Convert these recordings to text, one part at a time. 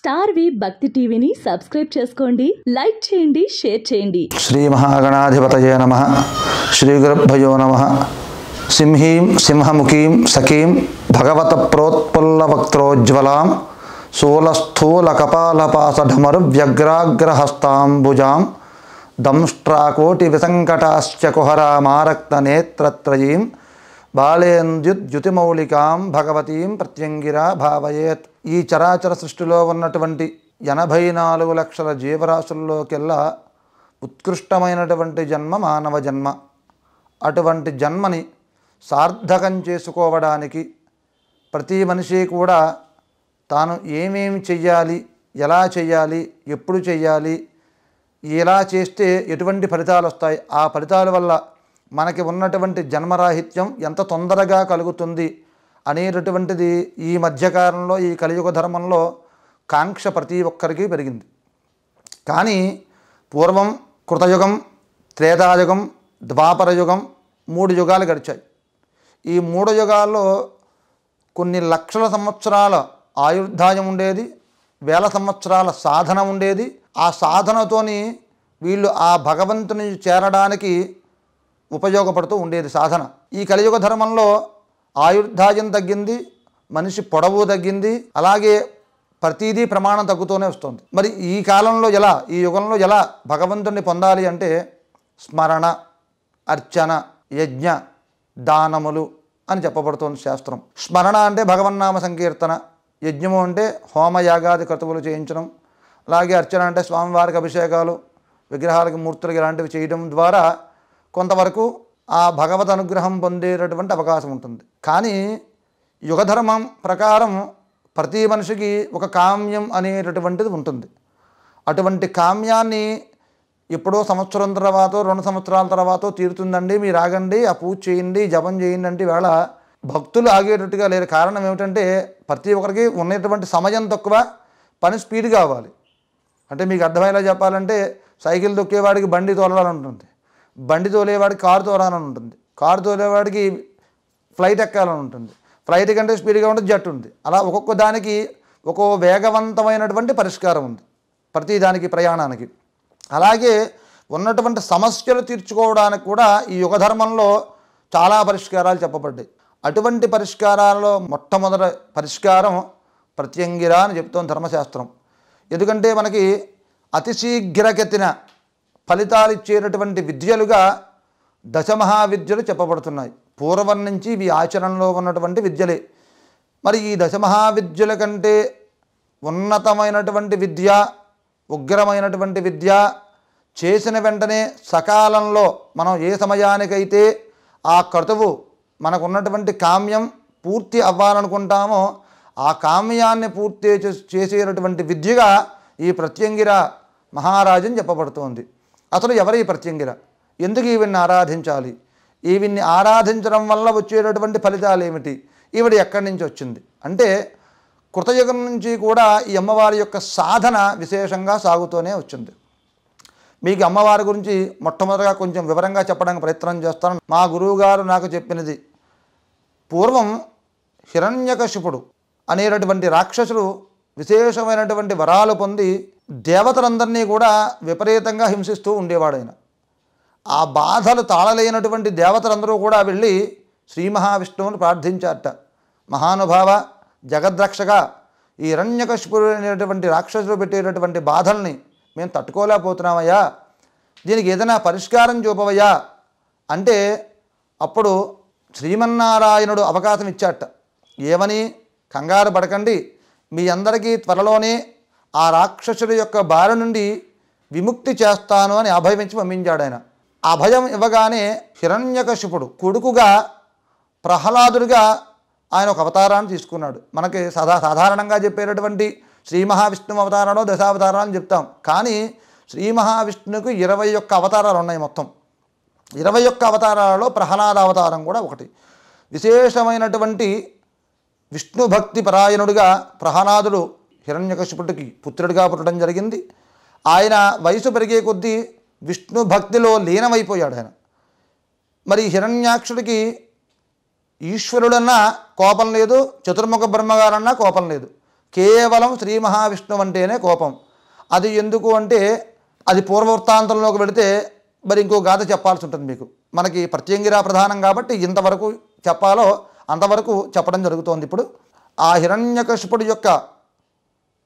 Star వి భక్తి టీవీని subscribe చేసుకోండి, లైక్ చేయండి, షేర్ చేయండి. శ్రీ మహాగణాధిపతయే నమః. శ్రీ గురుభ్యో నమః. సింహీం సింహముఖీం సఖీం భగవత ప్రోత్పుల్లవక్త్రోజ్వలాం శూలస్థూల కపాలపాసఢమరు వ్యగ్రాగ్రహస్తాంబుజాం దంష్ట్రాకోటి విసంకటాశ్చ కుహరామారక్తనేత్రత్రయీం బాలేంద్యుద్యుతిమౌళికాం భగవతీం ప్రత్యంగిరా భావయేత్. ఈ చరాచర సృష్టిలో ఉన్నటువంటి 84 లక్షల జీవరాశుల్లోకెల్లా ఉత్కృష్టమైనటువంటి జన్మ మానవ జన్మ. అటువంటి జన్మని సార్థకం చేసుకోవడానికి ప్రతి మనిషి కూడా తాను ఏమేమి చెయ్యాలి, ఎలా చెయ్యాలి, ఎప్పుడు చెయ్యాలి, ఎలా చేస్తే ఎటువంటి ఫలితాలు వస్తాయి, ఆ ఫలితాల వల్ల మనకి ఉన్నటువంటి జన్మరాహిత్యం ఎంత తొందరగా కలుగుతుంది అనేటటువంటిది ఈ మధ్యకాలంలో ఈ కలియుగ ధర్మంలో కాంక్ష ప్రతి ఒక్కరికి పెరిగింది. కానీ పూర్వం కృతయుగం, త్రేతాయుగం, ద్వాపరయుగం 3 యుగాలు గడిచాయి. ఈ 3 యుగాల్లో కొన్ని లక్షల సంవత్సరాల ఆయుర్దాయం ఉండేది, వేల సంవత్సరాల సాధన ఉండేది. ఆ సాధనతోని వీళ్ళు ఆ భగవంతుని చేరడానికి ఉపయోగపడుతూ ఉండేది సాధన. ఈ కలియుగ ధర్మంలో ఆయుర్దాయం తగ్గింది, మనిషి పొడవు తగ్గింది, అలాగే ప్రతిదీ ప్రమాణం తగ్గుతూనే వస్తుంది. మరి ఈ కాలంలో ఎలా, ఈ యుగంలో ఎలా భగవంతుని పొందాలి అంటే స్మరణ, అర్చన, యజ్ఞ, దానములు అని చెప్పబడుతోంది శాస్త్రం. స్మరణ అంటే భగవన్నామ సంకీర్తన, యజ్ఞము అంటే హోమయాగాది క్రతువులు చేయించడం, అలాగే అర్చన అంటే స్వామివారికి అభిషేకాలు, విగ్రహాలకి మూర్తులకి ఇలాంటివి చేయడం ద్వారా కొంతవరకు ఆ భగవద్ అనుగ్రహం పొందేటటువంటి అవకాశం ఉంటుంది. కానీ యుగధర్మం ప్రకారం ప్రతి మనిషికి ఒక కామ్యం అనేటటువంటిది ఉంటుంది. అటువంటి కామ్యాన్ని ఎప్పుడో సంవత్సరం తర్వాత 2 సంవత్సరాల తర్వాత తీరుతుందండి, మీరు ఆగండి, ఆ పూజ చేయండి, జపం చేయండి అంటే వేళ భక్తులు ఆగేటట్టుగా లేరు. కారణం ఏమిటంటే ప్రతి ఒక్కరికి ఉన్నటువంటి సమయం తక్కువ, పని స్పీడ్ కావాలి. అంటే మీకు అర్థమయ్యేలా చెప్పాలంటే సైకిల్ తొక్కేవాడికి బండి తోలాలని ఉంటుంది, బండి తోలేవాడికి కారు తోలాలని ఉంటుంది, కారు తోలేవాడికి ఫ్లైట్ ఎక్కాలని ఉంటుంది, ఫ్లైట్ కంటే స్పీడ్గా ఉంటుంది జట్టు ఉంది. అలా ఒక్కొక్క దానికి ఒక్కో వేగవంతమైనటువంటి పరిష్కారం ఉంది ప్రతి దానికి, ప్రయాణానికి. అలాగే ఉన్నటువంటి సమస్యలు తీర్చుకోవడానికి కూడా ఈ యుగధర్మంలో చాలా పరిష్కారాలు చెప్పబడ్డాయి. అటువంటి పరిష్కారాలలో మొట్టమొదటి పరిష్కారం ప్రత్యంగిర అని చెప్తోంది ధర్మశాస్త్రం. ఎందుకంటే మనకి అతి శీఘ్రగతిన ఫలితాలు ఇచ్చేటటువంటి విద్యలుగా దశమహావిద్యలు చెప్పబడుతున్నాయి. పూర్వం నుంచి ఇవి ఆచరణలో ఉన్నటువంటి విద్యలే. మరి ఈ దశమహావిద్యల కంటే ఉన్నతమైనటువంటి విద్య, ఉగ్రమైనటువంటి విద్య, చేసిన వెంటనే సకాలంలో మనం ఏ సమయానికైతే ఆ క్రతువు మనకున్నటువంటి కామ్యం పూర్తి అవ్వాలనుకుంటామో ఆ కామ్యాన్ని పూర్తి చేసేటటువంటి విద్యగా ఈ ప్రత్యంగిర మహారాజుని చెప్పబడుతోంది. అసలు ఎవరు ఈ ప్రత్యంగిర, ఎందుకు ఈవిడ్ని ఆరాధించాలి, ఈవిడ్ని ఆరాధించడం వల్ల వచ్చేటటువంటి ఫలితాలు ఏమిటి, ఈవిడ ఎక్కడి నుంచి వచ్చింది అంటే కృతయుగం నుంచి కూడా ఈ అమ్మవారి యొక్క సాధన విశేషంగా సాగుతూనే వచ్చింది. మీకు అమ్మవారి గురించి మొట్టమొదటిగా కొంచెం వివరంగా చెప్పడానికి ప్రయత్నం చేస్తాను. మా గురువుగారు నాకు చెప్పినది, పూర్వం హిరణ్యకశిపుడు అనేటటువంటి రాక్షసుడు విశేషమైనటువంటి వరాలు పొంది దేవతలందరినీ కూడా విపరీతంగా హింసిస్తూ ఉండేవాడు. ఆయన ఆ బాధలు తాళలేనటువంటి దేవతలందరూ కూడా వెళ్ళి శ్రీ మహావిష్ణువుని ప్రార్థించారట. మహానుభావ, జగద్రక్షక, ఈ హిరణ్యకశిపుడు అనేటువంటి రాక్షసుడు పెట్టేటటువంటి బాధల్ని మేము తట్టుకోలేకపోతున్నామయ్యా, దీనికి ఏదైనా పరిష్కారం చూపవయ్యా అంటే అప్పుడు శ్రీమన్నారాయణుడు అవకాశం ఇచ్చాట. ఏమని, కంగారు పడకండి, మీ అందరికీ త్వరలోనే ఆ రాక్షసుడి యొక్క బారి నుండి విముక్తి చేస్తాను అని అభయం ఇచ్చి పంపించాడు ఆయన. అభయం ఇవ్వగానే హిరణ్యకశిపుడు కొడుకుగా ప్రహ్లాదుడిగా ఆయన ఒక అవతారాన్ని తీసుకున్నాడు. మనకి సాధారణంగా చెప్పేటటువంటి శ్రీ మహావిష్ణువు అవతారాలు దశావతారాలు చెప్తాం, కానీ శ్రీ మహావిష్ణువుకు 21 అవతారాలు ఉన్నాయి. మొత్తం 21 అవతారాలలో ప్రహ్లాద అవతారం కూడా ఒకటి. విశేషమైనటువంటి విష్ణు భక్తి పరాయణుడిగా ప్రహ్లాదుడు హిరణ్యకశిపుడికి పుత్రుడిగా పుట్టడం జరిగింది. ఆయన వయసు పెరిగే కొద్దీ విష్ణు భక్తిలో లీనమైపోయాడు ఆయన. మరి హిరణ్యాక్షుడికి ఈశ్వరుడన్నా కోపం లేదు, చతుర్ముఖ బ్రహ్మగారన్నా కోపం లేదు, కేవలం శ్రీ మహావిష్ణువు అంటేనే కోపం. అది ఎందుకు అంటే అది పూర్వవృత్తాంతంలోకి వెళితే మరి ఇంకో గాథ చెప్పాల్సి ఉంటుంది మీకు. మనకి ప్రత్యంగిరా ప్రధానం కాబట్టి ఇంతవరకు చెప్పాలో అంతవరకు చెప్పడం జరుగుతోంది. ఇప్పుడు ఆ హిరణ్యకశిపుడి యొక్క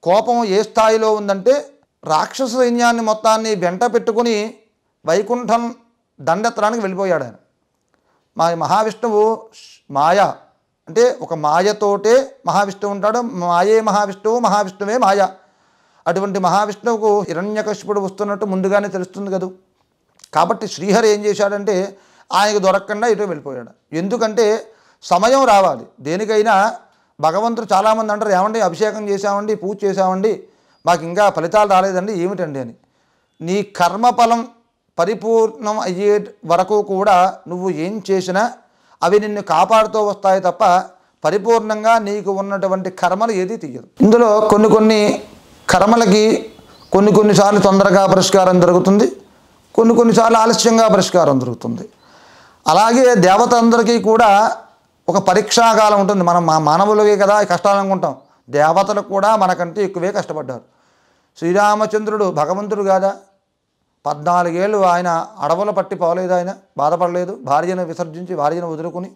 కోపం ఏ స్థాయిలో ఉందంటే రాక్షస సైన్యాన్ని మొత్తాన్ని వెంట పెట్టుకుని వైకుంఠం దండెత్తడానికి వెళ్ళిపోయాడు ఆయన. మహావిష్ణువు మాయ అంటే ఒక మాయతోటే మహావిష్ణువు ఉంటాడు. మాయే మహావిష్ణువు, మహావిష్ణువే మాయ. అటువంటి మహావిష్ణువుకు హిరణ్యకశిపుడు వస్తున్నట్టు ముందుగానే తెలుస్తుంది కదా. కాబట్టి శ్రీహరి ఏం చేశాడంటే ఆయనకు దొరకకుండా ఇటు వెళ్ళిపోయాడు. ఎందుకంటే సమయం రావాలి దేనికైనా. భగవంతుడు చాలామంది అంటారు, ఏమండి అభిషేకం చేశామండి, పూజ చేశామండి, మాకు ఇంకా ఫలితాలు రాలేదండి, ఏమిటండి అని. నీ కర్మఫలం పరిపూర్ణం అయ్యే వరకు కూడా నువ్వు ఏం చేసినా అవి నిన్ను కాపాడుతూ వస్తాయి తప్ప పరిపూర్ణంగా నీకు ఉన్నటువంటి కర్మలు ఏది తీయదు. ఇందులో కొన్ని కర్మలకి కొన్నిసార్లు తొందరగా పరిష్కారం జరుగుతుంది, కొన్నిసార్లు ఆలస్యంగా పరిష్కారం జరుగుతుంది. అలాగే దేవతలందరికీ కూడా ఒక పరీక్షాకాలం ఉంటుంది. మనం మానవులకే కదా కష్టాలు అనుకుంటాం, దేవతలు కూడా మనకంటే ఎక్కువే కష్టపడ్డారు. శ్రీరామచంద్రుడు భగవంతుడు కాదా, 14 ఏళ్ళు ఆయన అడవుల పట్టి పోలేదు, ఆయన బాధపడలేదు, భార్యను విసర్జించి భార్యను వదులుకుని.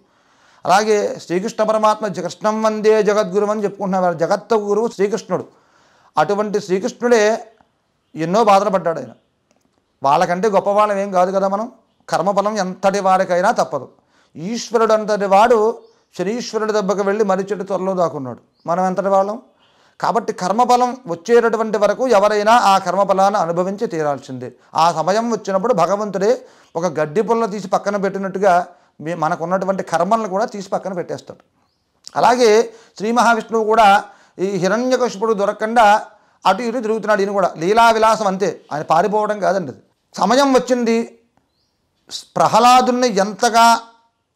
అలాగే శ్రీకృష్ణ పరమాత్మ కృష్ణం వందే జగద్గురు అని చెప్పుకుంటున్నారు. జగత్తు గురువు శ్రీకృష్ణుడు. అటువంటి శ్రీకృష్ణుడే ఎన్నో బాధలు పడ్డాడు ఆయన. వాళ్ళకంటే గొప్పవాళ్ళం ఏం కాదు కదా మనం. కర్మఫలం ఎంతటి వారికైనా తప్పదు. ఈశ్వరుడు అంతటి వాడు శనీశ్వరుడి దెబ్బకు వెళ్ళి మరిచెట్టు త్వరలో దాక్కున్నాడు. మనం ఎంతటి వాళ్ళం. కాబట్టి కర్మఫలం వచ్చేటటువంటి వరకు ఎవరైనా ఆ కర్మఫలాన్ని అనుభవించి తీరాల్సిందే. ఆ సమయం వచ్చినప్పుడు భగవంతుడే ఒక గడ్డి పుల్ల తీసి పక్కన పెట్టినట్టుగా మనకున్నటువంటి కర్మలను కూడా తీసి పక్కన పెట్టేస్తాడు. అలాగే శ్రీ మహావిష్ణువు కూడా ఈ హిరణ్యకశిపుడు దొరకకుండా అటు ఇటు తిరుగుతున్నాడు. ఈయన కూడా లీలా విలాసం అంతే, ఆయన పారిపోవడం కాదండి. అది సమయం వచ్చింది. ప్రహ్లాదుని ఎంతగా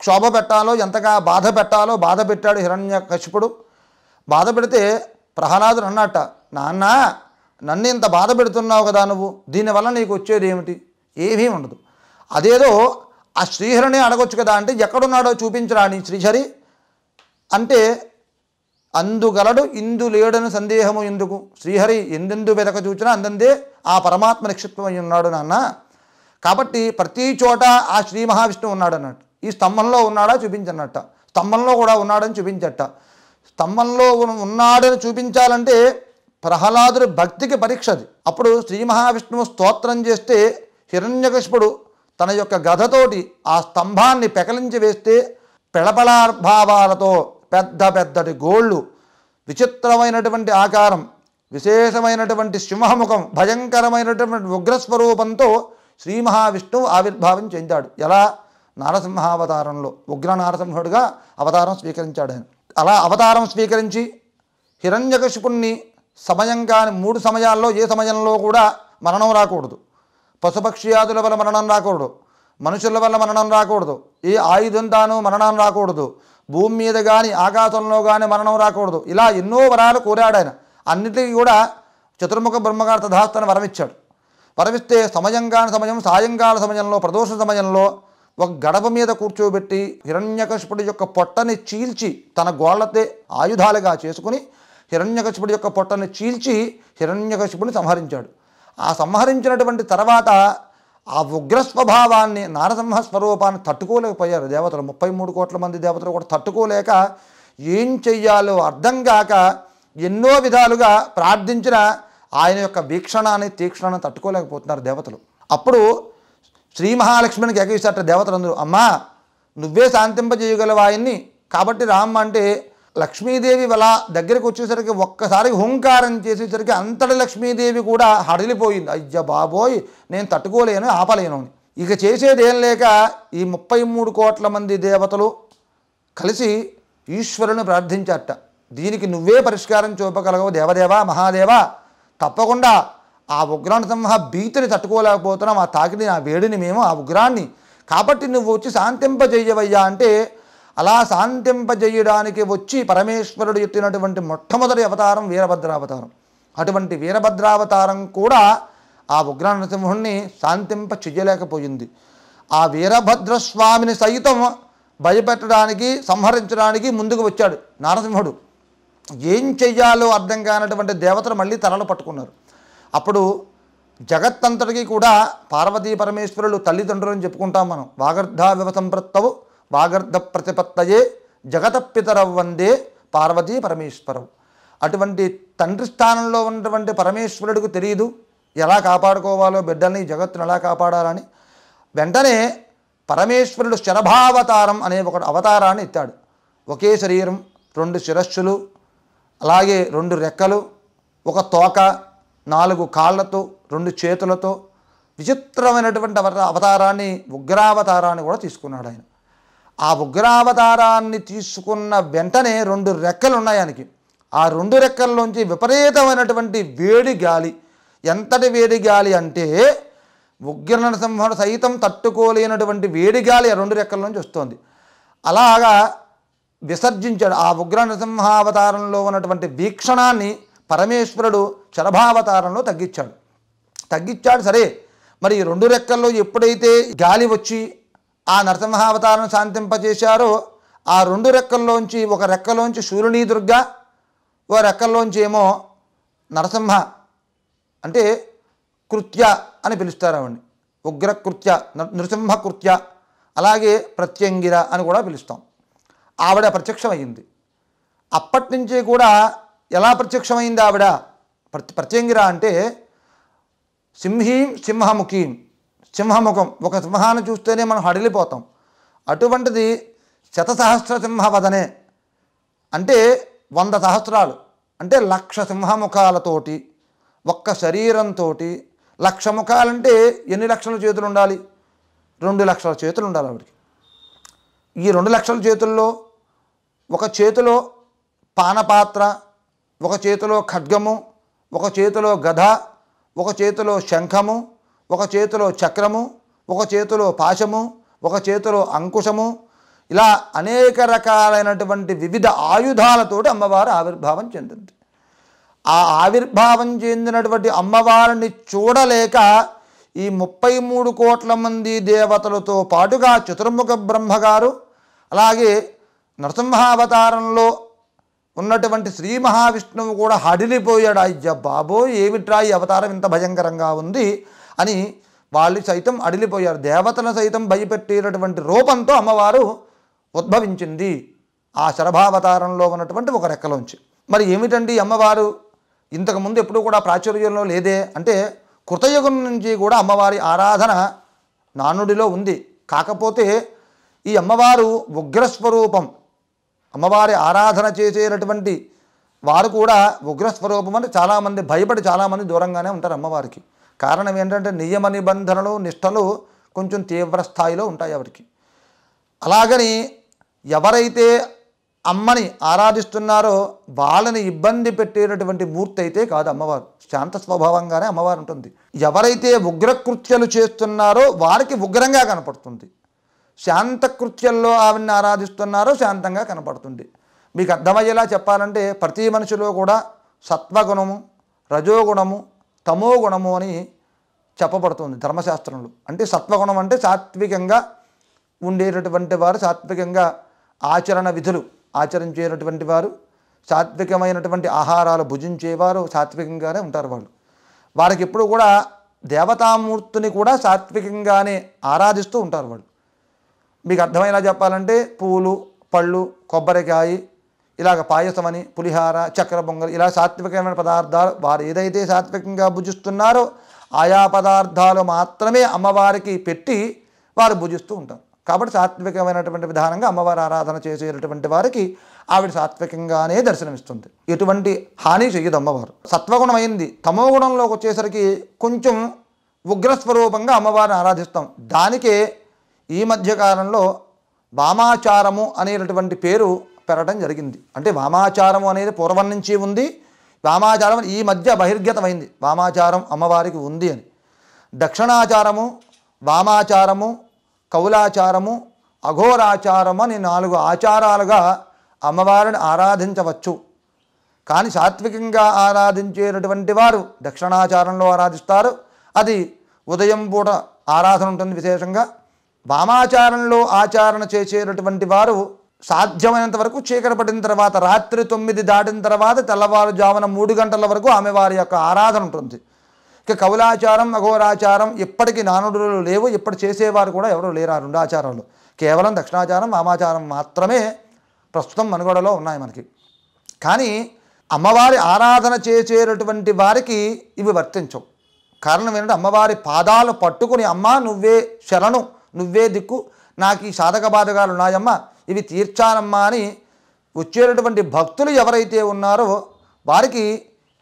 క్షోభ పెట్టాలో, ఎంతగా బాధ పెట్టాలో బాధ పెట్టాడు హిరణ్యకశిపుడు. బాధ పెడితే ప్రహ్లాదుడు అన్నట్ట, నాన్న నన్ను ఇంత బాధ పెడుతున్నావు కదా నువ్వు, దీనివల్ల నీకు వచ్చేది ఏమిటి? ఏమీ ఉండదు. అదేదో ఆ శ్రీహరిని అడగొచ్చు కదా అంటే, ఎక్కడున్నాడో చూపించరా నీ శ్రీహరి అంటే, అందుగలడు ఇందు లేడని సందేహము ఎందుకు, శ్రీహరి ఎందెందు వెతక చూచినా అందందే ఆ పరమాత్మ నిక్షిప్తమై ఉన్నాడు నాన్న. కాబట్టి ప్రతి చోట ఆ శ్రీ మహావిష్ణువు ఉన్నాడు అన్నట్టు. ఈ స్తంభంలో ఉన్నాడా చూపించన్నట్ట, స్తంభంలో కూడా ఉన్నాడని చూపించట. స్తంభంలో ఉన్నాడని చూపించాలంటే ప్రహ్లాదుడి భక్తికి పరీక్ష అది. అప్పుడు శ్రీ మహావిష్ణువు స్తోత్రం చేస్తే హిరణ్యకశిపుడు తన యొక్క గదతోటి ఆ స్తంభాన్ని పెకలించి వేస్తే పెళపళాభావాలతో పెద్దటి గోళ్ళు, విచిత్రమైనటువంటి ఆకారం, విశేషమైనటువంటి సింహముఖం, భయంకరమైనటువంటి ఉగ్రస్వరూపంతో శ్రీ మహావిష్ణువు ఆవిర్భావం చెందాడు. ఎలా? నారసింహావతారంలో ఉగ్ర నారసింహుడిగా అవతారం స్వీకరించాడు ఆయన. అలా అవతారం స్వీకరించి హిరణ్యకశిపుణ్ణి సమయం కాని 3 సమయాల్లో ఏ సమయంలో కూడా మరణం రాకూడదు. పశుపక్ష్యాదుల వల్ల మరణం రాకూడదు, మనుషుల వల్ల మరణం రాకూడదు, ఏ ఆయుధంతానూ మరణం రాకూడదు, భూమి మీద కానీ ఆకాశంలో కానీ మరణం రాకూడదు. ఇలా ఎన్నో వరాలు కోరాడు ఆయన. అన్నిటికీ కూడా చతుర్ముఖ బ్రహ్మగారు తథాస్తని వరమిచ్చాడు. వరమిస్తే సమయం కాని సమయం, సాయంకాల సమయంలో, ప్రదోష సమయంలో ఒక గడప మీద కూర్చోబెట్టి హిరణ్యకశిపుడి యొక్క పొట్టని చీల్చి తన గోళ్లతే ఆయుధాలుగా చేసుకుని హిరణ్యకశిపుడి యొక్క పొట్టని చీల్చి హిరణ్యకశిపుడిని సంహరించాడు. ఆ సంహరించినటువంటి తర్వాత ఆ ఉగ్రస్వభావాన్ని, నారసింహ స్వరూపాన్ని తట్టుకోలేకపోయారు దేవతలు. 33 కోట్ల మంది దేవతలు కూడా తట్టుకోలేక ఏం చెయ్యాలో అర్థం కాక ఎన్నో విధాలుగా ప్రార్థించిన ఆయన యొక్క వీక్షణాన్ని, తీక్షణాన్ని తట్టుకోలేకపోతున్నారు దేవతలు. అప్పుడు శ్రీ మహాలక్ష్మికి ఎగేసాట దేవతలందరూ, అమ్మా నువ్వే శాంతింపజేయగలవు ఆయన్ని, కాబట్టి రామ్మ అంటే లక్ష్మీదేవి వాళ్ళ దగ్గరికి వచ్చేసరికి ఒక్కసారి హుంకారం చేసేసరికి అంతటి లక్ష్మీదేవి కూడా హడలిపోయింది. అయ్య బాబోయ్ నేను తట్టుకోలేను, ఆపలేను అని. ఇక చేసేది ఏం లేక ఈ 33 కోట్ల మంది దేవతలు కలిసి ఈశ్వరుని ప్రార్థించారట. దీనికి నువ్వే పరిష్కారం చూపగలగవు దేవదేవా, మహాదేవా, తప్పకుండా ఆ ఉగ్రనరసింహ భీతిని తట్టుకోలేకపోతున్నాం, ఆ తాకిడి, ఆ వేడిని మేము, ఆ ఉగ్రాన్ని, కాబట్టి నువ్వు వచ్చి శాంతింపజేయవయ్యా అంటే అలా శాంతింపజేయడానికి వచ్చి పరమేశ్వరుడు ఎత్తినటువంటి మొట్టమొదటి అవతారం వీరభద్రావతారం. అటువంటి వీరభద్రావతారం కూడా ఆ ఉగ్ర నరసింహుణ్ణి శాంతింప చెయ్యలేకపోయింది. ఆ వీరభద్రస్వామిని సైతం భయపెట్టడానికి, సంహరించడానికి ముందుకు వచ్చాడు నరసింహుడు. ఏం చెయ్యాలో అర్థం కానటువంటి దేవతలు మళ్ళీ తలలు పట్టుకున్నారు. అప్పుడు జగత్తంతటికి కూడా పార్వతీ పరమేశ్వరులు తల్లిదండ్రులని చెప్పుకుంటాం మనం. వాగర్ధావివ సంప్రత్తవు వాగర్ధ ప్రతిపత్తయే జగత పితరవ్ వందే పార్వతీ పరమేశ్వరం. అటువంటి తండ్రి స్థానంలో ఉన్నటువంటి పరమేశ్వరుడికి తెలియదు ఎలా కాపాడుకోవాలో బిడ్డల్ని, జగత్తును ఎలా కాపాడాలని. వెంటనే పరమేశ్వరుడు శరభావతారం అనే ఒక అవతారాన్ని ఎత్తాడు. ఒకే శరీరం, 2 శిరస్సులు, అలాగే 2 రెక్కలు, ఒక తోక, 4 కాళ్ళతో, 2 చేతులతో విచిత్రమైనటువంటి అవతారాన్ని, ఉగ్రావతారాన్ని కూడా తీసుకున్నాడు ఆయన. ఆ ఉగ్రావతారాన్ని తీసుకున్న వెంటనే 2 రెక్కలు ఉన్నాయి ఆయనకి. ఆ 2 రెక్కల్లోంచి విపరీతమైనటువంటి వేడి గాలి. ఎంతటి వేడి గాలి అంటే ఉగ్ర నరసింహుడు సైతం తట్టుకోలేనటువంటి వేడి గాలి ఆ 2 రెక్కల నుంచి వస్తుంది. అలాగా విసర్జించాడు. ఆ ఉగ్ర నరసింహావతారంలో ఉన్నటువంటి వీక్షణాన్ని పరమేశ్వరుడు శరభావతారంలో తగ్గించాడు. సరే, మరి 2 రెక్కల్లో ఎప్పుడైతే గాలి వచ్చి ఆ నరసింహావతారం శాంతింపజేశారో, ఆ 2 రెక్కల్లోంచి ఒక రెక్కలోంచి శూలినీ దుర్గా, ఓ రెక్కల్లోంచి ఏమో నరసింహ అంటే కృత్య అని పిలుస్తారు ఆవిడ్ని. ఉగ్రకృత్య, నృసింహకృత్య, అలాగే ప్రత్యంగిర అని కూడా పిలుస్తాం. ఆవిడ ప్రత్యక్షమైంది. అప్పటి నుంచి కూడా ఎలా ప్రత్యక్షమైంది ఆవిడ? ప్రత్యంగిర అంటే సింహీం సింహముఖీం, సింహముఖం. ఒక సింహాన్ని చూస్తేనే మనం హడిలిపోతాం. అటువంటిది శతసహస్ర సింహవదనే అంటే 100 సహస్రాలు అంటే 1,00,000 సింహముఖాలతోటి, ఒక్క శరీరంతో. 1,00,000 ముఖాలంటే ఎన్ని లక్షల చేతులు ఉండాలి? 2 లక్షల చేతులు ఉండాలి ఆవిడికి. ఈ 2 లక్షల చేతుల్లో ఒక చేతిలో పానపాత్ర, ఒక చేతిలో ఖడ్గము, ఒక చేతిలో గద, ఒక చేతిలో శంఖము, ఒక చేతిలో చక్రము, ఒక చేతిలో పాశము, ఒక చేతిలో అంకుశము, ఇలా అనేక రకాలైనటువంటి వివిధ ఆయుధాలతోటి అమ్మవారు ఆవిర్భావం చెందింది. ఆ ఆవిర్భావం చెందినటువంటి అమ్మవారిని చూడలేక ఈ 33 కోట్ల మంది దేవతలతో పాటుగా చతుర్ముఖ బ్రహ్మగారు, అలాగే నరసింహావతారంలో ఉన్నటువంటి శ్రీ మహావిష్ణువు కూడా హడిలిపోయాడు. అయ్య బాబోయ్, ఏమిట్రా ఈ అవతారం ఇంత భయంకరంగా ఉంది అని వాళ్ళు సైతం అడిలిపోయారు. దేవతలను సైతం భయపెట్టేటటువంటి రూపంతో అమ్మవారు ఉద్భవించింది ఆ శరభావతారంలో ఉన్నటువంటి ఒక రెక్కలోంచి. మరి ఏమిటండి అమ్మవారు? ఇంతకుముందు ఎప్పుడూ కూడా ప్రాచుర్యంలో లేదే అంటే, కృతయుగం నుంచి కూడా అమ్మవారి ఆరాధన నానుడిలో ఉంది. కాకపోతే ఈ అమ్మవారు ఉగ్రస్వరూపం. అమ్మవారి ఆరాధన చేసేటటువంటి వారు కూడా ఉగ్రస్వరూపం అని చాలామంది భయపడి చాలామంది దూరంగానే ఉంటారు అమ్మవారికి. కారణం ఏంటంటే నియమ నిబంధనలు, నిష్టలు కొంచెం తీవ్ర స్థాయిలో ఉంటాయి ఆవిడికి. అలాగని ఎవరైతే అమ్మని ఆరాధిస్తున్నారో వాళ్ళని ఇబ్బంది పెట్టేటటువంటి మూర్తి అయితే కాదు అమ్మవారు. శాంత స్వభావంగానే అమ్మవారు ఉంటుంది. ఎవరైతే ఉగ్రకృత్యాలు చేస్తున్నారో వారికి ఉగ్రంగా కనపడుతుంది. శాంతకృత్యంలో ఆవిడ్ని ఆరాధిస్తున్నారో శాంతంగా కనపడుతుంది. మీకు అర్థమయ్యేలా చెప్పాలంటే ప్రతి మనిషిలో కూడా సత్వగుణము, రజోగుణము, తమోగుణము అని చెప్పబడుతుంది ధర్మశాస్త్రంలో. అంటే సత్వగుణం అంటే సాత్వికంగా ఉండేటటువంటి వారు, సాత్వికంగా ఆచరణ విధులు ఆచరించేటటువంటి వారు, సాత్వికమైనటువంటి ఆహారాలు భుజించేవారు సాత్వికంగానే ఉంటారు వాళ్ళు. వారికి ఎప్పుడు కూడా దేవతామూర్తిని కూడా సాత్వికంగానే ఆరాధిస్తూ ఉంటారు వాళ్ళు. మీకు అర్థమయ్యేలా చెప్పాలంటే పూలు, పళ్ళు, కొబ్బరికాయ, ఇలాగ పాయసమని, పులిహార, చక్కెర పొంగల్, ఇలా సాత్వికమైన పదార్థాలు వారు ఏదైతే సాత్వికంగా భుజిస్తున్నారో ఆయా పదార్థాలు మాత్రమే అమ్మవారికి పెట్టి వారు భుజిస్తూ ఉంటారు. కాబట్టి సాత్వికమైనటువంటి విధానంగా అమ్మవారి ఆరాధన చేసేటటువంటి వారికి ఆవిడ సాత్వికంగానే దర్శనమిస్తుంది. ఎటువంటి హాని చెయ్యదు అమ్మవారు. సత్వగుణం అయింది. తమోగుణంలోకి వచ్చేసరికి కొంచెం ఉగ్రస్వరూపంగా అమ్మవారిని ఆరాధిస్తాం. దానికే ఈ మధ్యకాలంలో వామాచారము అనేటటువంటి పేరు పెరగడం జరిగింది. అంటే వామాచారము అనేది పూర్వం నుంచి ఉంది. వామాచారం ఈ మధ్య బహిర్గతమైంది. వామాచారం అమ్మవారికి ఉంది అని. దక్షిణాచారము, వామాచారము, కౌలాచారము, అఘోరాచారము అని 4 ఆచారాలుగా అమ్మవారిని ఆరాధించవచ్చు. కానీ సాత్వికంగా ఆరాధించేటటువంటి వారు దక్షిణాచారంలో ఆరాధిస్తారు. అది ఉదయం పూట ఆరాధన ఉంటుంది విశేషంగా. వామాచారంలో ఆచరణ చేసేటటువంటి వారు సాధ్యమైనంత వరకు చీకటి పడిన తర్వాత రాత్రి 9 దాటిన తర్వాత తెల్లవారుజామున 3 గంటల వరకు ఆమె వారి యొక్క ఆరాధన ఉంటుంది. ఇక కౌలాచారం అఘోరాచారం ఇప్పటికీ నానుడులు లేవు. ఇప్పటి చేసేవారు కూడా ఎవరు లేరు. ఆ 2 ఆచారాలు కేవలం దక్షిణాచారం వామాచారం మాత్రమే ప్రస్తుతం మనుగడలో ఉన్నాయి మనకి. కానీ అమ్మవారి ఆరాధన చేసేటటువంటి వారికి ఇవి వర్తించవు. కారణం ఏంటంటే అమ్మవారి పాదాలు పట్టుకుని అమ్మా నువ్వే శరణు, నువ్వే దిక్కు, నాకు ఈ సాధక బాధకాలు ఉన్నాయమ్మా, ఇవి తీర్చాలమ్మా అని వచ్చేటటువంటి భక్తులు ఎవరైతే ఉన్నారో వారికి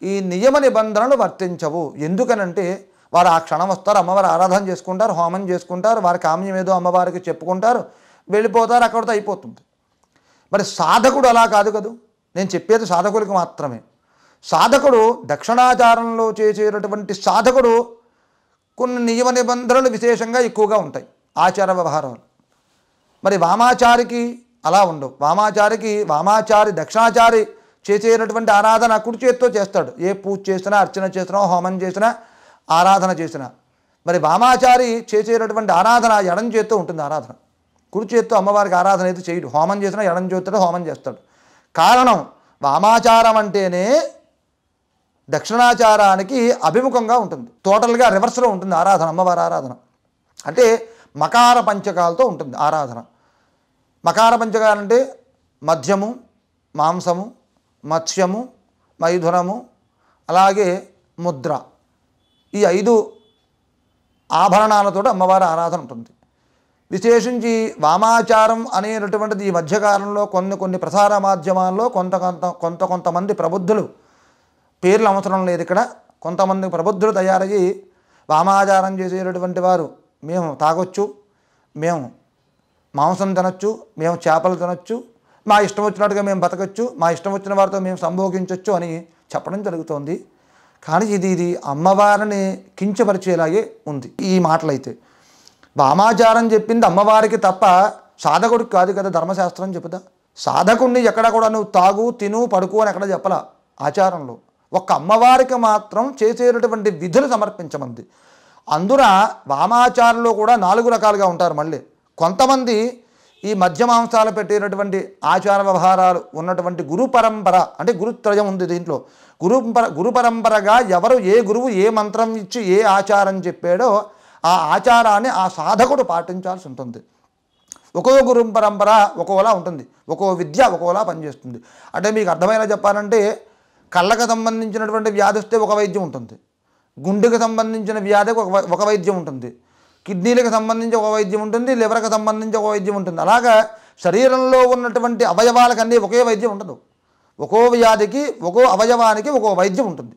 ఈ నియమ నిబంధనలు వర్తించవు. ఎందుకనంటే వారు ఆ క్షణం వస్తారు, అమ్మవారి ఆరాధన చేసుకుంటారు, హోమం చేసుకుంటారు, వారి కామ్యం ఏదో అమ్మవారికి చెప్పుకుంటారు, వెళ్ళిపోతారు, అక్కడితో అయిపోతుంది. మరి సాధకుడు అలా కాదు కదా. నేను చెప్పేది సాధకులకు మాత్రమే. సాధకుడు దక్షిణాచారంలో చేసేటటువంటి సాధకుడు కొన్ని నియమ నిబంధనలు విశేషంగా ఎక్కువగా ఉంటాయి, ఆచార వ్యవహారాలు. మరి వామాచారికి అలా ఉండవు. వామాచారి దక్షిణాచారి చేసేటటువంటి ఆరాధన కుడి చేతితో చేస్తాడు. ఏ పూజ చేసినా, అర్చన చేసినా, హోమం చేసినా, ఆరాధన చేసినా. మరి వామాచారి చేసేటటువంటి ఆరాధన ఎడం చేత్తో ఉంటుంది. ఆరాధన కుడి చేత్తో అమ్మవారికి ఆరాధన అయితే చేయడు. హోమం చేసినా ఎడం చేతితో హోమం చేస్తాడు. కారణం వామాచారం అంటేనే దక్షిణాచారానికి అభిముఖంగా ఉంటుంది. టోటల్గా రివర్స్లో ఉంటుంది ఆరాధన. అమ్మవారి ఆరాధన అంటే మకార పంచకాలతో ఉంటుంది ఆరాధన. మకార పంచకాలు అంటే మద్యము, మాంసము, మత్స్యము, మైథునము, అలాగే ముద్ర, ఈ 5 ఆభరణాలతో అమ్మవారి ఆరాధన ఉంటుంది. విశేషించి వామాచారం అనేటటువంటిది ఈ మధ్యకాలంలో కొన్ని ప్రసార మాధ్యమాల్లో కొంతమంది ప్రబుద్ధులు, పేర్లు అవసరం లేదు ఇక్కడ, కొంతమంది ప్రబుద్ధులు తయారయ్యి వామాచారం చేసేటటువంటి వారు మేము తాగొచ్చు, మేము మాంసం తినొచ్చు, మేము చేపలు తినొచ్చు, మా ఇష్టం వచ్చినట్టుగా మేము బతకచ్చు, మా ఇష్టం వచ్చిన వారితో మేము సంభోగించవచ్చు అని చెప్పడం జరుగుతోంది. కానీ ఇది అమ్మవారిని కించపరిచేలాగే ఉంది ఈ మాటలైతే. వామాచారం చెప్పింది అమ్మవారికి తప్ప సాధకుడికి కాదు కదా. ధర్మశాస్త్రం చెప్పుదా. సాధకుడిని ఎక్కడ కూడా నువ్వు తాగు, తిను, పడుకో అని ఎక్కడ చెప్పలా ఆచారంలో. ఒక్క అమ్మవారికి మాత్రం చేసేటటువంటి విధులు సమర్పించమంది. అందున వామాచారంలో కూడా 4 రకాలుగా ఉంటారు. మళ్ళీ కొంతమంది ఈ మధ్య మాంసాలు పెట్టేటటువంటి ఆచార వ్యవహారాలు ఉన్నటువంటి గురు పరంపర అంటే గురుత్రయం ఉంది దీంట్లో. గురు పరంపరగా ఎవరు ఏ గురువు ఏ మంత్రం ఇచ్చి ఏ ఆచారం చెప్పాడో ఆ ఆచారాన్ని ఆ సాధకుడు పాటించాల్సి ఉంటుంది. ఒక్కో గురు పరంపర ఒక్కోలా ఉంటుంది, ఒక్కో విద్య ఒక్కోలా పనిచేస్తుంది. అంటే మీకు అర్థమైనా చెప్పాలంటే కళ్ళకు సంబంధించినటువంటి వ్యాధి వస్తే ఒక వైద్యం ఉంటుంది, గుండెకు సంబంధించిన వ్యాధికి ఒక వైద్యం ఉంటుంది, కిడ్నీలకు సంబంధించి ఒక వైద్యం ఉంటుంది, లివర్కి సంబంధించి ఒక వైద్యం ఉంటుంది. అలాగా శరీరంలో ఉన్నటువంటి అవయవాలకన్నీ ఒకే వైద్యం ఉండదు. ఒక్కో వ్యాధికి ఒక్కో అవయవానికి ఒక్కో వైద్యం ఉంటుంది.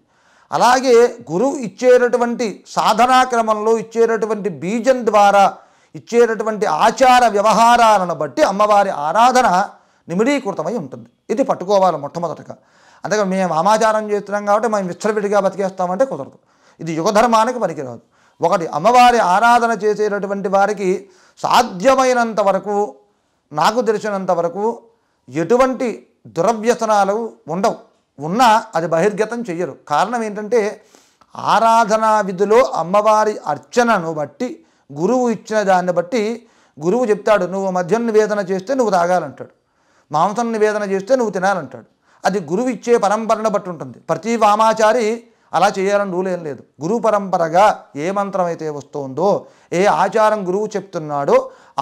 అలాగే గురువు ఇచ్చేటటువంటి సాధనా క్రమంలో ఇచ్చేటటువంటి బీజం ద్వారా ఇచ్చేటటువంటి ఆచార వ్యవహారాలను బట్టి అమ్మవారి ఆరాధన నిమిడీకృతమై ఉంటుంది. ఇది పట్టుకోవాలి మొట్టమొదటిగా. అంతేకాదు మేము వామాచారం చేస్తున్నాం కాబట్టి మేము విచ్చలవిడిగా బతికేస్తామంటే కుదరదు. ఇది యుగధర్మానికి పనికిరాదు. ఒకటి, అమ్మవారి ఆరాధన చేసేటటువంటి వారికి సాధ్యమైనంత వరకు, నాకు తెలిసినంత వరకు ఎటువంటి దురవ్యసనాలు ఉండవు. ఉన్నా అది బహిర్గతం చెయ్యరు. కారణం ఏంటంటే ఆరాధనా విధిలో అమ్మవారి అర్చనను బట్టి, గురువు ఇచ్చిన దాన్ని బట్టి గురువు చెప్తాడు, నువ్వు మద్యం నివేదన చేస్తే నువ్వు తాగాలంటాడు, మాంసం నివేదన చేస్తే నువ్వు తినాలంటాడు. అది గురువు ఇచ్చే పరంపరను బట్టి ఉంటుంది. ప్రతి వామాచారి అలా చేయాలని రూల్ ఏం లేదు. గురువు పరంపరగా ఏ మంత్రం అయితే వస్తుందో, ఏ ఆచారం గురువు చెప్తున్నాడో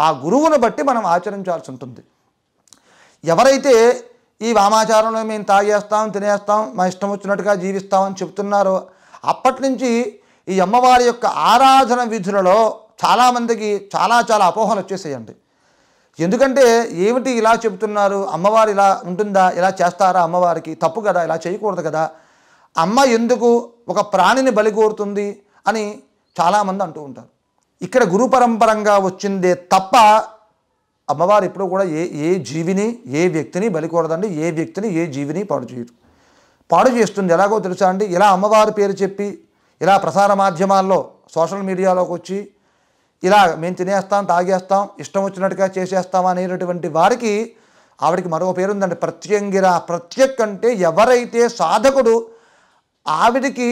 ఆ గురువును బట్టి మనం ఆచరించాల్సి ఉంటుంది. ఎవరైతే ఈ వామాచారంలో మేము తాగేస్తాం, తినేస్తాం, మా ఇష్టం వచ్చినట్టుగా జీవిస్తామని చెప్తున్నారో అప్పటి నుంచి ఈ అమ్మవారి యొక్క ఆరాధన విధులలో చాలామందికి చాలా అపోహలు వచ్చేసేయండి. ఎందుకంటే ఏమిటి ఇలా చెబుతున్నారు, అమ్మవారు ఇలా ఉంటుందా, ఇలా చేస్తారా, అమ్మవారికి తప్పు కదా, ఇలా చేయకూడదు కదా, అమ్మ ఎందుకు ఒక ప్రాణిని బలి కోరుతుంది అని చాలామంది అంటూ ఉంటారు. ఇక్కడ గురు పరంపరంగా వచ్చిందే తప్ప అమ్మవారు ఎప్పుడూ కూడా ఏ జీవిని ఏ వ్యక్తిని బలికూడదండి. ఏ వ్యక్తిని ఏ జీవిని పాడు చేస్తుంది. ఎలాగో తెలుసా అండి, ఇలా అమ్మవారి పేరు చెప్పి ఇలా ప్రసార మాధ్యమాల్లో సోషల్ మీడియాలోకి వచ్చి ఇలా మేము తినేస్తాం, తాగేస్తాం, ఇష్టం వచ్చినట్టుగా చేసేస్తాం అనేటటువంటి వారికి ఆవిడికి మరో పేరు ఉందండి, ప్రత్యంగిర. ప్రత్యక్ అంటే ఎవరైతే సాధకుడు ఆవిడికి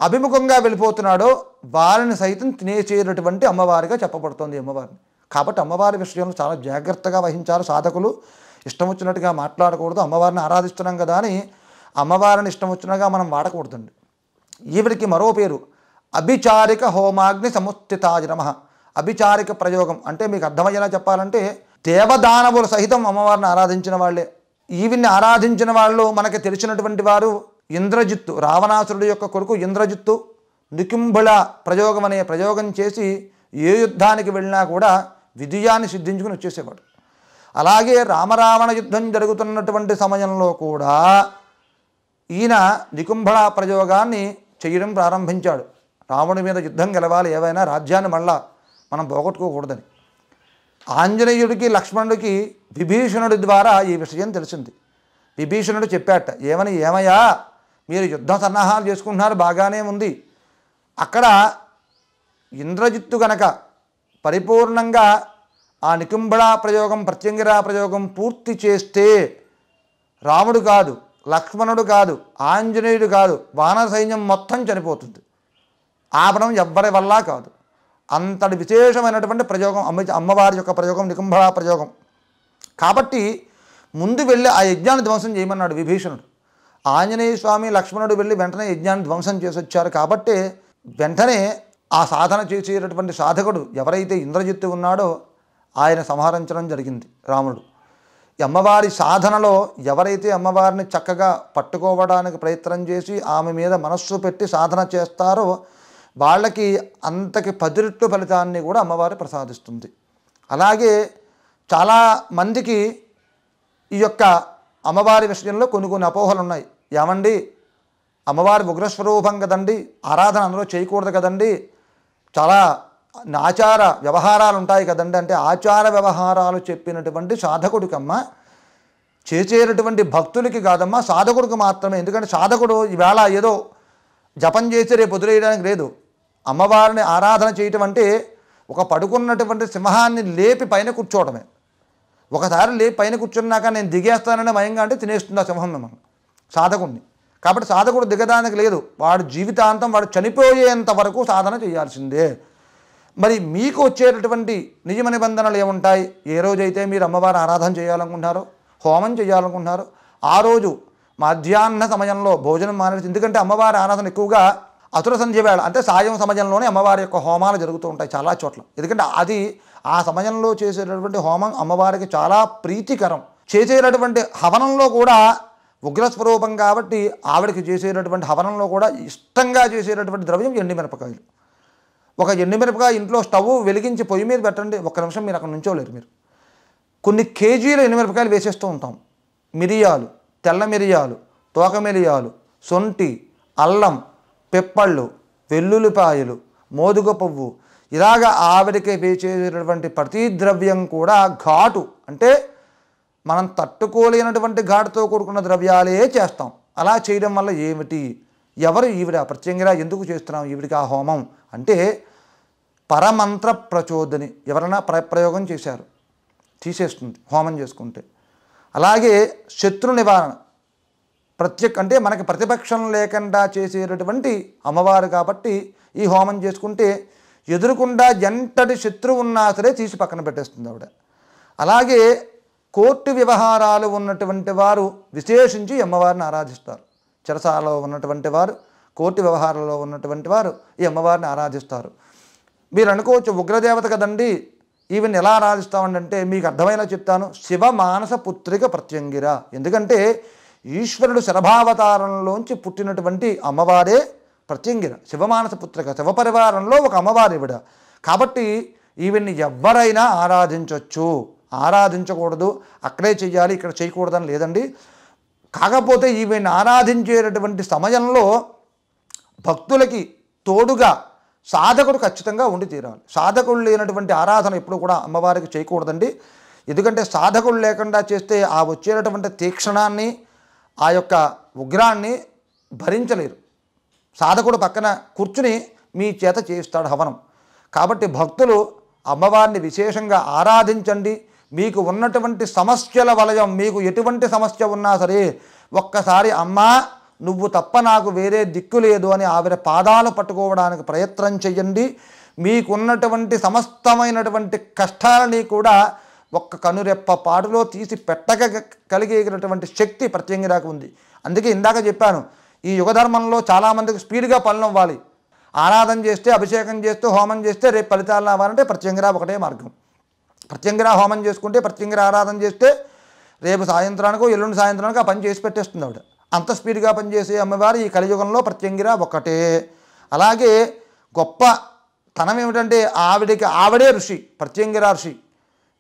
అభిముఖంగా వెళ్ళిపోతున్నాడో వారిని సైతం తినేసేటటువంటి అమ్మవారిగా చెప్పబడుతోంది అమ్మవారిని. కాబట్టి అమ్మవారి విషయంలో చాలా జాగ్రత్తగా వహించాలి సాధకులు. ఇష్టం వచ్చినట్టుగా మాట్లాడకూడదు. అమ్మవారిని ఆరాధిస్తున్నాం కదా అని అమ్మవారిని ఇష్టం వచ్చినట్టుగా మనం వాడకూడదండి. ఈవిడికి మరో పేరు అభిచారిక హోమాగ్ని సముస్థితాయ నమః. అభిచారిక ప్రయోగం అంటే మీకు అర్థమయ్యేలా చెప్పాలంటే దేవదానవులు సహితం అమ్మవారిని ఆరాధించిన వాళ్ళే. ఈవిని ఆరాధించిన వాళ్ళు మనకి తెలిసినటువంటి వారు ఇంద్రజిత్తు, రావణాసురుడి యొక్క కొడుకు ఇంద్రజిత్తు నికుంభళ ప్రయోగం అనే ప్రయోగం చేసి ఏ యుద్ధానికి వెళ్ళినా కూడా విజయాన్ని సిద్ధించుకుని వచ్చేసేవాడు. అలాగే రామరావణ యుద్ధం జరుగుతున్నటువంటి సమయంలో కూడా ఈయన నికుంభళ ప్రయోగాన్ని చేయడం ప్రారంభించాడు. రావణుడి మీద యుద్ధం గెలవాలి, ఏవైనా రాజ్యాన్ని మళ్ళా మనం పోగొట్టుకోకూడదని. ఆంజనేయుడికి లక్ష్మణుడికి విభీషణుడి ద్వారా ఈ విషయం తెలిసింది. విభీషణుడు చెప్పాట, ఏమయ్యా మీరు యుద్ధ సన్నాహాలు చేసుకుంటున్నారు, బాగానే ఉంది. అక్కడ ఇంద్రజిత్తు గనక పరిపూర్ణంగా ఆ నికుంభళ ప్రయోగం ప్రత్యంగిరా ప్రయోగం పూర్తి చేస్తే రాముడు కాదు, లక్ష్మణుడు కాదు, ఆంజనేయుడు కాదు, వానర సైన్యం మొత్తం చనిపోతుంది. ఆపడం ఎవ్వరి వల్ల కాదు. అంతటి విశేషమైనటువంటి ప్రయోగం అమ్మవారి యొక్క ప్రయోగం నికుంభళ ప్రయోగం. కాబట్టి ముందు వెళ్ళి ఆ యజ్ఞాన్ని ధ్వంసం చేయమన్నాడు విభీషణుడు. ఆంజనేయ స్వామి లక్ష్మణుడు వెళ్ళి వెంటనే యజ్ఞాన్ని ధ్వంసం చేసి వచ్చారు. కాబట్టి వెంటనే ఆ సాధన చేసేటటువంటి సాధకుడు ఎవరైతే ఇంద్రజిత్తు ఉన్నాడో ఆయన సంహరించడం జరిగింది రాముడు. ఈ అమ్మవారి సాధనలో ఎవరైతే అమ్మవారిని చక్కగా పట్టుకోవడానికి ప్రయత్నం చేసి ఆమె మీద మనస్సు పెట్టి సాధన చేస్తారో వాళ్ళకి అంతకి 10 రెట్లు ఫలితాన్ని కూడా అమ్మవారు ప్రసాదిస్తుంది. అలాగే చాలా మందికి ఈ యొక్క అమ్మవారి విషయంలో కొన్ని అపోహలు ఉన్నాయి. ఏమండి అమ్మవారి ఉగ్రస్వరూపం కదండి, ఆరాధన అందులో చేయకూడదు కదండి, చాలా ఆచార వ్యవహారాలు ఉంటాయి కదండి అంటే ఆచార వ్యవహారాలు చెప్పినటువంటి సాధకుడికమ్మ, చేసేటటువంటి భక్తులకి కాదమ్మా, సాధకుడికి మాత్రమే. ఎందుకంటే సాధకుడు ఈవేళ ఏదో జపం చేసి రేపు వదిలేయడానికి లేదు. అమ్మవారిని ఆరాధన చేయటం అంటే ఒక పడుకున్నటువంటి సింహాన్ని లేపి పైన కూర్చోవడమే. ఒకసారి లేపి పైన కూర్చున్నాక నేను దిగేస్తానని భయంగా అంటే తినేస్తుంది ఆ సింహం మిమ్మల్ని, సాధకుడిని. కాబట్టి సాధకుడు దిగడానికి లేదు, వాడు జీవితాంతం వాడు చనిపోయేంత వరకు సాధన చేయాల్సిందే. మరి మీకు వచ్చేటటువంటి నియమ నిబంధనలు ఏముంటాయి? ఏ రోజైతే మీరు అమ్మవారి ఆరాధన చేయాలనుకుంటున్నారో, హోమం చేయాలనుకుంటున్నారో ఆ రోజు మధ్యాహ్న సమయంలో భోజనం మానేసి, ఎందుకంటే అమ్మవారి ఆరాధన ఎక్కువగా అసుర సంధ్య వేళ అంటే సాయం సమయంలోనే అమ్మవారి యొక్క హోమాలు జరుగుతూ ఉంటాయి చాలా చోట్ల. ఎందుకంటే అది ఆ సమయంలో చేసేటటువంటి హోమం అమ్మవారికి చాలా ప్రీతికరం. చేసేటటువంటి హవనంలో కూడా ఉగ్రస్వరూపం కాబట్టి ఆవిడకి చేసేటటువంటి హవనంలో కూడా ఇష్టంగా చేసేటటువంటి ద్రవ్యం ఎండుమిరపకాయలు. ఒక ఎండుమిరపకాయ ఇంట్లో స్టవ్ వెలిగించి పొయ్యి మీద పెట్టండి, ఒక్క నిమిషం మీరు అక్కడ నుంచోలేరు. మీరు కొన్ని కేజీల ఎండుమిరపకాయలు వేసేస్తూ ఉంటాం. మిరియాలు, తెల్ల మిరియాలు, తోక మిరియాలు, సొంటి, అల్లం, పెప్పళ్ళు, వెల్లుల్లిపాయలు, మోదుగ పువ్వు, ఇలాగ ఆవిడకి వేసేటటువంటి ప్రతి ద్రవ్యం కూడా ఘాటు అంటే మనం తట్టుకోలేనటువంటి ఘాటుతో కూడుకున్న ద్రవ్యాలే చేస్తాం. అలా చేయడం వల్ల ఏమిటి, ఎవరు ఈవిడ ప్రత్యంగిరా ఎందుకు చేస్తున్నాం ఈవిడికి ఆ హోమం అంటే పరమంత్ర ప్రచోదని ఎవరైనా ప్రయోగం చేశారు తీసేస్తుంది హోమం చేసుకుంటే. అలాగే శత్రు నివారణ అంటే మనకి ప్రతిపక్షం లేకుండా చేసేటటువంటి అమ్మవారు కాబట్టి ఈ హోమం చేసుకుంటే ఎదురుకుండా ఎంతటి శత్రువు ఉన్నా సరే తీసి పక్కన పెట్టేస్తుంది ఆవిడ. అలాగే కోర్టు వ్యవహారాలు ఉన్నటువంటి వారు విశేషించి అమ్మవారిని ఆరాధిస్తారు. చెరసాలలో ఉన్నటువంటి వారు, కోర్టు వ్యవహారాల్లో ఉన్నటువంటి వారు ఈ అమ్మవారిని ఆరాధిస్తారు. మీరు అనుకోవచ్చు ఉగ్రదేవత కదండి ఈవెన్ ఎలా ఆరాధిస్తామంటే మీకు అర్థమైనా చెప్తాను. శివ మానస పుత్రిక ప్రత్యంగిర. ఎందుకంటే ఈశ్వరుడు శరభావతారంలోంచి పుట్టినటువంటి అమ్మవారే ప్రత్యంగిర, శివమానస పుత్రిక, శివపరివారంలో ఒక అమ్మవారు ఈవిడ. కాబట్టి ఈవిడ్ని ఎవరైనా ఆరాధించవచ్చు, ఆరాధించకూడదు అక్కడే చెయ్యాలి ఇక్కడ చేయకూడదని లేదండి. కాకపోతే ఈవిడ్ని ఆరాధించేటటువంటి సమయంలో భక్తులకి తోడుగా సాధకుడు ఖచ్చితంగా ఉండి తీరాలి. సాధకుడు లేనటువంటి ఆరాధన ఎప్పుడు కూడా అమ్మవారికి చేయకూడదండి. ఎందుకంటే సాధకుడు లేకుండా చేస్తే ఆ వచ్చేటటువంటి తీక్షణాన్ని ఆ యొక్క ఉగ్రాన్ని భరించలేరు. సాధకుడు పక్కన కూర్చుని మీ చేత చేయిస్తాడు హవనం. కాబట్టి భక్తులు అమ్మవారిని విశేషంగా ఆరాధించండి. మీకు ఉన్నటువంటి సమస్యల వలయం, మీకు ఎటువంటి సమస్య ఉన్నా సరే ఒక్కసారి అమ్మా నువ్వు తప్ప నాకు వేరే దిక్కు లేదు అని ఆవిడ పాదాలు పట్టుకోవడానికి ప్రయత్నం చెయ్యండి. మీకున్నటువంటి సమస్తమైనటువంటి కష్టాలని కూడా ఒక్క కనురెప్ప పాటులో తీసి పెట్టగలిగేటటువంటి శక్తి ప్రత్యంగిరాకు ఉంది. అందుకే ఇందాక చెప్పాను, ఈ యుగధర్మంలో చాలామందికి స్పీడ్గా పనులు అవ్వాలి. ఆరాధన చేస్తే, అభిషేకం చేస్తే, హోమం చేస్తే రేపు ఫలితాలు రావాలంటే ప్రత్యంగిరా ఒకటే మార్గం. ప్రత్యంగిరా హోమం చేసుకుంటే, ప్రత్యంగిరా ఆరాధన చేస్తే రేపు సాయంత్రానికో ఎల్లుండి సాయంత్రానికో ఆ పని చేసి పెట్టేస్తుంది ఆవిడ. అంత స్పీడ్గా పనిచేసే అమ్మవారు ఈ కలియుగంలో ప్రత్యంగిరా ఒకటే. అలాగే గొప్ప తనం ఏమిటంటే ఆవిడే ఋషి, ప్రత్యంగిరా ఋషి.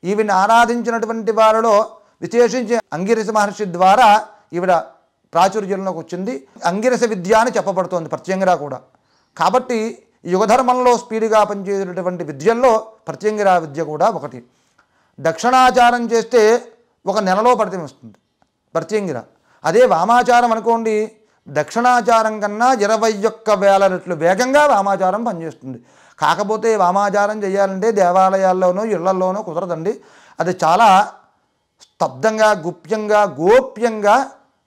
ఈవిని ఆరాధించినటువంటి వారిలో విశేషించి అంగిరస మహర్షి ద్వారా ఈవిడ ప్రాచుర్యంలోకి వచ్చింది. అంగిరస విద్య అని చెప్పబడుతోంది ప్రత్యంగిరా కూడా. కాబట్టి యుగధర్మంలో స్పీడ్గా పనిచేసేటటువంటి విద్యల్లో ప్రత్యంగిరా విద్య కూడా ఒకటి. దక్షిణాచారం చేస్తే ఒక నెలలో ఫలితం వస్తుంది ప్రత్యంగిర. అదే వామాచారం అనుకోండి, దక్షిణాచారం కన్నా 21,000 రెట్లు వేగంగా వామాచారం పనిచేస్తుంది. కాకపోతే వామాచారం చేయాలంటే దేవాలయాల్లోనూ ఇళ్లలోనూ కుదరదండి. అది చాలా స్తబ్దంగా, గుప్యంగా, గోప్యంగా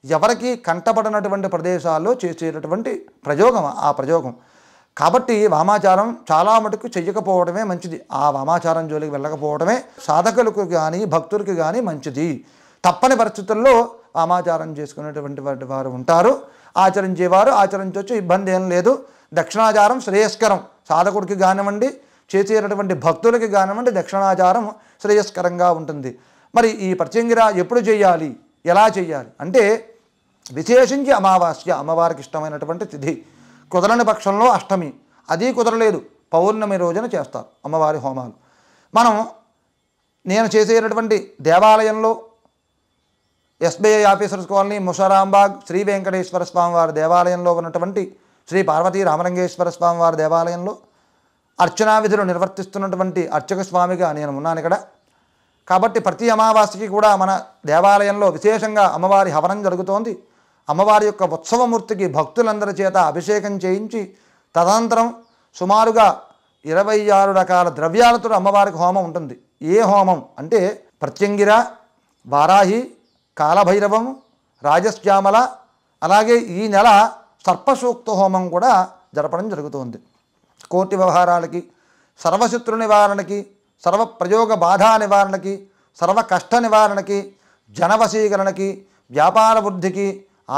ఎవరికి కంటపడినటువంటి ప్రదేశాల్లో చేసేటటువంటి ఆ ప్రయోగం. కాబట్టి వామాచారం చాలా మటుకు చెయ్యకపోవడమే మంచిది. ఆ వామాచారం జోలికి వెళ్ళకపోవడమే సాధకులకు కానీ భక్తులకు కానీ మంచిది. తప్పని పరిస్థితుల్లో వామాచారం చేసుకునేటువంటి వారు ఉంటారు. ఆచరించేవారు ఆచరించవచ్చు, ఇబ్బంది ఏం లేదు. దక్షిణాచారం శ్రేయస్కరం. సాధకుడికి కానివ్వండి, చేసేటటువంటి భక్తులకి కానివ్వండి, దక్షిణాచారం శ్రేయస్కరంగా ఉంటుంది. మరి ఈ ప్రత్యంగిర ఎప్పుడు చేయాలి, ఎలా చేయాలి అంటే విశేషించి అమావాస్య, అమ్మవారికి ఇష్టమైనటువంటి తిథి. కుదరని పక్షంలో అష్టమి, అది కుదరలేదు పౌర్ణమి రోజున చేస్తారు అమ్మవారి హోమాలు. నేను చేసేటటువంటి దేవాలయంలో SBI officers colony, Musarambagh, Sri Venkateswara Swamy వారి దేవాలయంలో ఉన్నటువంటి శ్రీ పార్వతీ రామలింగేశ్వర స్వామి వారి దేవాలయంలో అర్చనా విధులు నిర్వర్తిస్తున్నటువంటి అర్చక స్వామిగా నేను ఉన్నాను ఇక్కడ. కాబట్టి ప్రతి అమావాస్యకి కూడా మన దేవాలయంలో విశేషంగా అమ్మవారి హవనం జరుగుతోంది. అమ్మవారి యొక్క ఉత్సవమూర్తికి భక్తులందరి చేత అభిషేకం చేయించి తదనంతరం సుమారుగా 26 రకాల ద్రవ్యాలతో అమ్మవారికి హోమం ఉంటుంది. ఏ హోమం అంటే ప్రత్యంగిర, వారాహి, కాలభైరవం, రాజశ్యామల, అలాగే ఈ నెల సర్పసూక్త హోమం కూడా జరపడం జరుగుతుంది. కోర్టు వ్యవహారాలకి, సర్వశత్రు నివారణకి, సర్వ ప్రయోగ బాధా నివారణకి, సర్వ కష్ట నివారణకి, జనవశీకరణకి, వ్యాపార వృద్ధికి,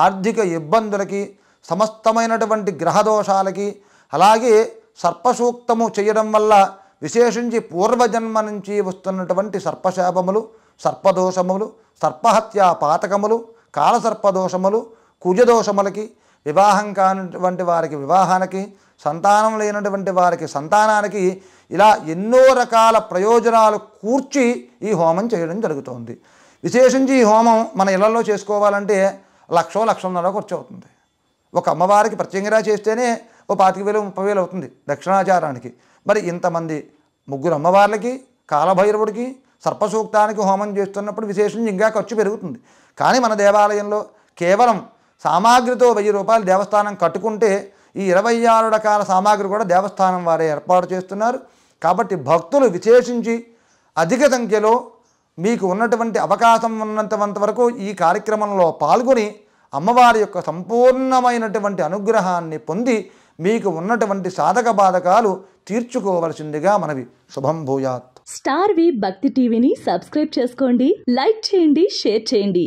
ఆర్థిక ఇబ్బందులకి, సమస్తమైనటువంటి గ్రహదోషాలకి, అలాగే సర్పసూక్తము చేయడం వల్ల విశేషించి పూర్వజన్మ నుంచి వస్తున్నటువంటి సర్పశాపములు, సర్పదోషములు, సర్పహత్యా పాతకములు, కాలసర్పదోషములు, కుజదోషములకి, వివాహం కానిటువంటి వారికి వివాహానికి, సంతానం లేనటువంటి వారికి సంతానానికి, ఇలా ఎన్నో రకాల ప్రయోజనాలు కూర్చి ఈ హోమం చేయడం జరుగుతుంది. విశేషించి ఈ హోమం మన ఇళ్లలో చేసుకోవాలంటే 1,00,000-1,50,000 ఖర్చు అవుతుంది. ఒక అమ్మవారికి ప్రత్యంగిరా చేస్తేనే 25,000-30,000 అవుతుంది దక్షిణాచారానికి. మరి ఇంతమంది ముగ్గురు అమ్మవార్లకి, కాలభైరవుడికి, సర్పసూక్తానికి హోమం చేస్తున్నప్పుడు విశేషించి ఇంకా ఖర్చు పెరుగుతుంది. కానీ మన దేవాలయంలో కేవలం సామాగ్రితో 1,000 రూపాయలు దేవస్థానం కట్టుకుంటే ఈ 26 రకాల సామాగ్రి కూడా దేవస్థానం వారే ఏర్పాటు చేస్తున్నారు. కాబట్టి భక్తులు విశేషించి అధిక సంఖ్యలో మీకు ఉన్నటువంటి అవకాశం ఉన్నంత వరకు ఈ కార్యక్రమంలో పాల్గొని అమ్మవారి యొక్క సంపూర్ణమైనటువంటి అనుగ్రహాన్ని పొంది మీకు ఉన్నటువంటి సాధక బాధకాలు తీర్చుకోవలసిందిగా మనవి. శుభం భూయాత్. స్టార్ వి భక్తి టీవీని సబ్స్క్రైబ్ చేసుకోండి, లైక్ చేయండి, షేర్ చేయండి.